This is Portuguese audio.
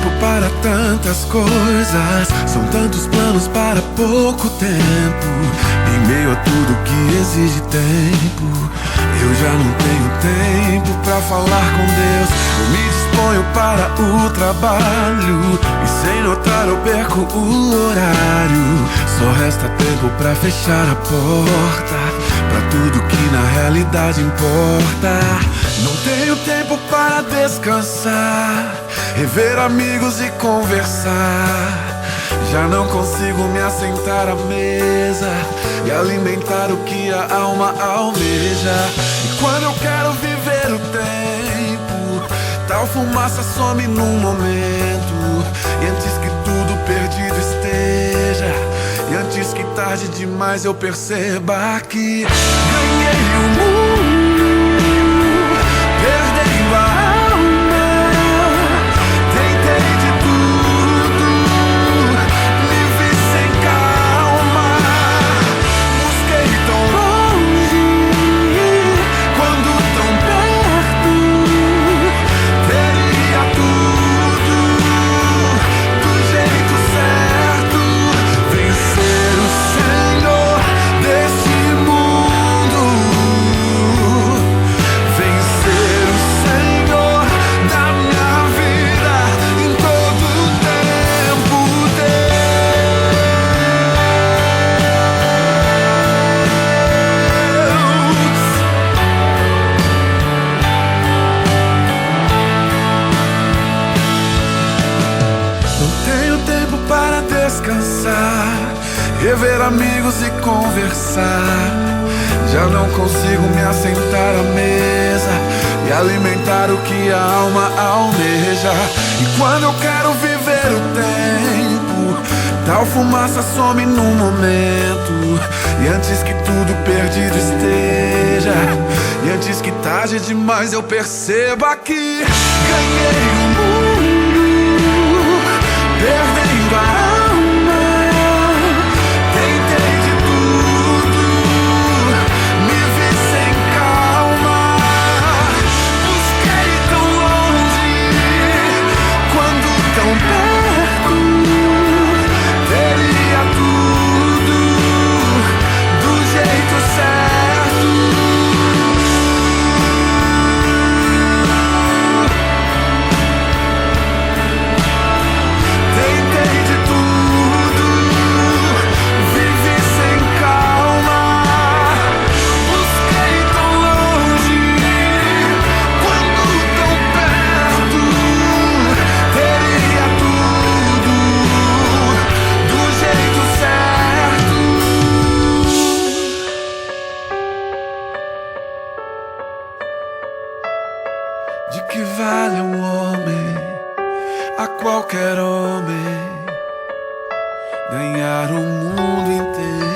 tempo para tantas coisas, são tantos planos para pouco tempo. Em meio a tudo que exige tempo, eu já não tenho tempo pra falar com Deus. Eu me disponho para o trabalho e sem notar eu perco o horário. Só resta tempo pra fechar a porta pra tudo que na realidade importa. Não tenho tempo para descansar, rever amigos e conversar. Já não consigo me assentar à mesa e alimentar o que a alma almeja. E quando eu quero viver o tempo, tal fumaça some num momento. E antes que tudo perdido esteja, e antes que tarde demais eu perceba que ganhei o mundo, perdendo a alma. Tentei de tudo, me vi sem calma. Busquei tão longe, quando tão perto. Teria tudo do jeito certo. Vencer o Senhor desse mundo, vencer o Senhor da minha vida em todo o tempo. Não tenho tempo para descansar, rever amigos e conversar. Já não consigo me assentar à mesa e alimentar o que a alma almeja. E quando eu quero viver o tempo, tal fumaça some num momento. E antes que tudo perdido esteja, e antes que tarde demais eu perceba que ganhei o mundo, perdendo a alma. Tentei de tudo, me vi sem calma. Busquei tão longe, quando tão perto. Teria tudo do jeito certo. Tentei de tudo, vivi sem calma. Busquei tão longe, quando tão perto. Teria tudo do jeito certo. De que vale um homem, a qualquer homem, ganhar o mundo inteiro